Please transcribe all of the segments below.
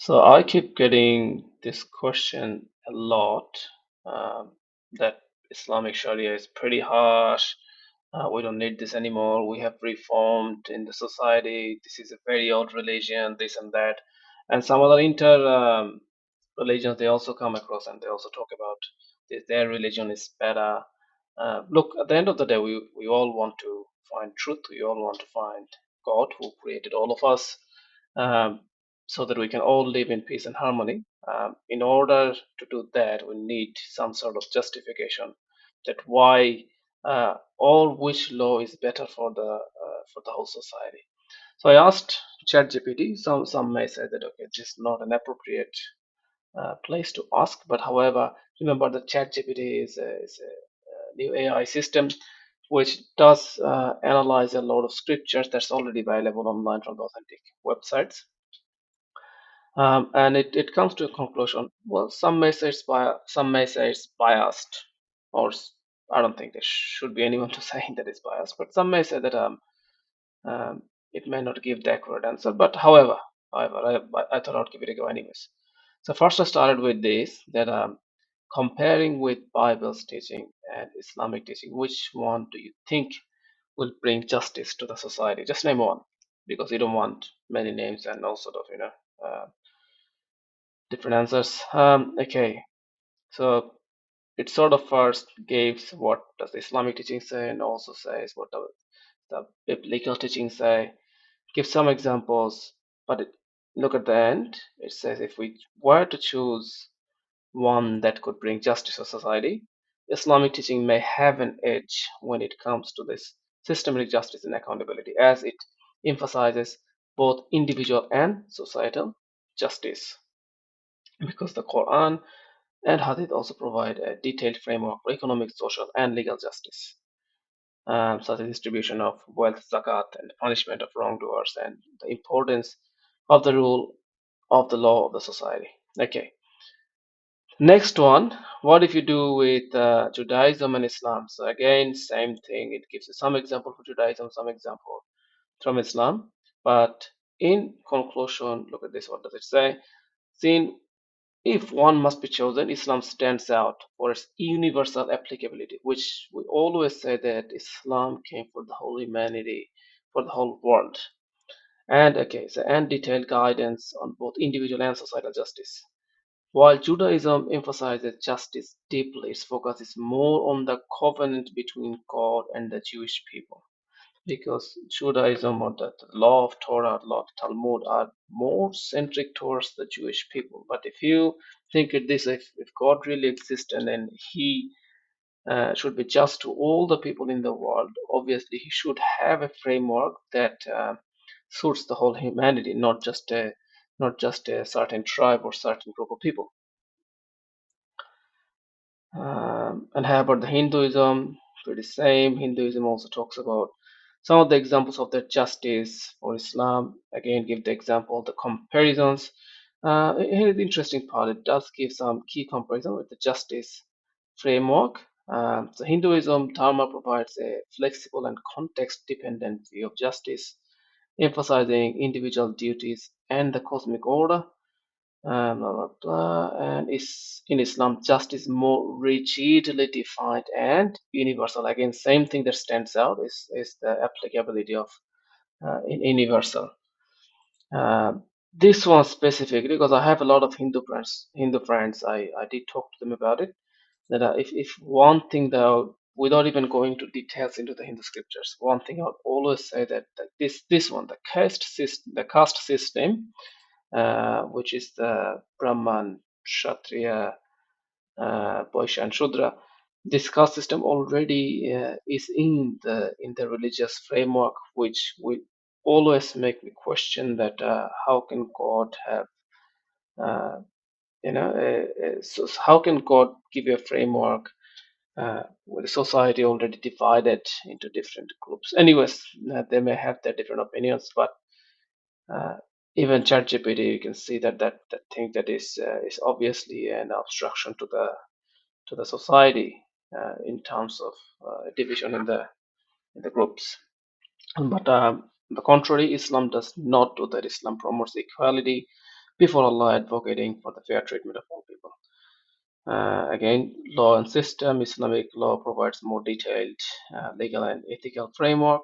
So I keep getting this question a lot, um, that Islamic Sharia is pretty harsh. We don't need this anymore. We have reformed in the society. This is a very old religion, this and that. And some other religions they also come across and they also talk about this, their religion is better. Look, at the end of the day, we all want to find truth. We all want to find God who created all of us. Um, so that we can all live in peace and harmony. In order to do that, we need some sort of justification that why all which law is better for the whole society. So I asked ChatGPT. Some may say that okay, this is not an appropriate place to ask, but however, remember that ChatGPT is a new AI system which does analyze a lot of scriptures that's already available online from the authentic websites. And it comes to a conclusion. Well, some may say it's biased, or I don't think there should be anyone to say that it's biased, but some may say that um, it may not give the accurate answer. But however, I thought I'd give it a go anyways. So first I started with this that comparing with Bible's teaching and Islamic teaching, which one do you think will bring justice to the society? Just name one, because you don't want many names and all sort of different answers. Okay, so it sort of first gives what does the Islamic teaching say, and also says what the biblical teaching say. Give some examples, but look at the end. It says if we were to choose one that could bring justice to society, Islamic teaching may have an edge when it comes to this systemic justice and accountability, as it emphasizes both individual and societal justice. Because the Quran and Hadith also provide a detailed framework for economic, social, and legal justice, such as distribution of wealth, zakat, and punishment of wrongdoers, and the importance of the rule of the law of the society. Okay, next one. What if you do with Judaism and Islam? So again, same thing. It gives you some example for Judaism, some example from Islam. But in conclusion, look at this. What does it say? Sin If one must be chosen, Islam stands out for its universal applicability, which we always say that Islam came for the whole humanity, for the whole world. And okay, so and detailed guidance on both individual and societal justice. While Judaism emphasizes justice deeply, its focus is more on the covenant between God and the Jewish people, because Judaism or the law of Torah, law of Talmud are more centric towards the Jewish people. But if you think it this, if God really exists and then He should be just to all the people in the world, obviously He should have a framework that suits the whole humanity, not just a certain tribe or certain group of people. And how about the Hinduism? Pretty same. Hinduism also talks about some of the examples of their justice. For Islam, again, give the example, the comparisons. Here the interesting part, it does give some key comparison with the justice framework. So Hinduism, Dharma provides a flexible and context-dependent view of justice, emphasizing individual duties and the cosmic order. Blah, blah, blah. And is in Islam, justice more rigidly defined and universal. Again, same thing that stands out is the applicability of in universal. Uh, this one specifically, because I have a lot of Hindu friends, I did talk to them about it. That if one thing though, without even going to details into the Hindu scriptures, one thing I would always say that this one, the caste system, which is the Brahman, Kshatriya, Vaishya, and Shudra. This caste system already is in the religious framework, which will always make me question that how can God have uh, so how can God give you a framework with a society already divided into different groups? Anyways, they may have their different opinions, but uh, even ChatGPT, you can see that thing that is obviously an obstruction to the society in terms of division in the groups. But on the contrary, Islam does not do that. Islam promotes equality before Allah, advocating for the fair treatment of all people. Again, law and system. Islamic law provides more detailed legal and ethical framework.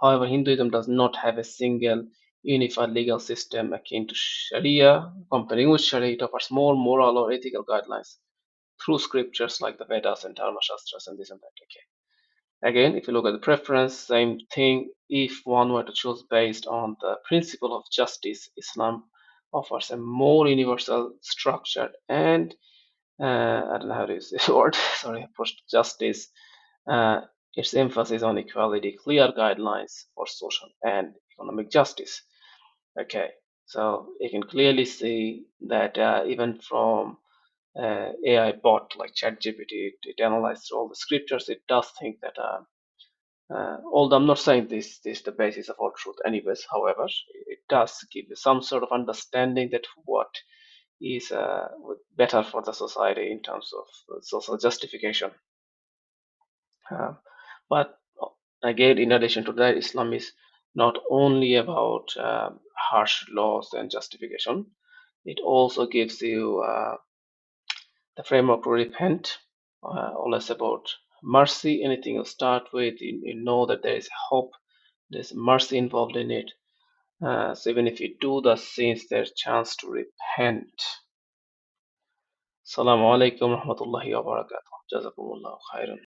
However, Hinduism does not have a single unified legal system akin to Sharia. Comparing with Sharia, it offers more moral or ethical guidelines through scriptures like the Vedas and Dharma Shastras and this and that. Okay. Again, if you look at the preference, same thing. If one were to choose based on the principle of justice, Islam offers a more universal, structured, and I don't know how to use this word. Sorry, approach to justice. Uh, its emphasis on equality, clear guidelines for social and economic justice. Okay, so you can clearly see that even from AI bot like ChatGPT, it analyzes all the scriptures. It does think that, although I'm not saying this is the basis of all truth, anyways. However, it does give you some sort of understanding that what is better for the society in terms of social justification. Uh, but again, in addition to that, Islam is not only about harsh laws and justification. It also gives you the framework to repent, always about mercy. Anything you start with, you know that there is hope, there's mercy involved in it. So even if you do the sins, there's chance to repent. Assalamu alaikum warahmatullahi wabarakatuh. Jazakumullahu khairan.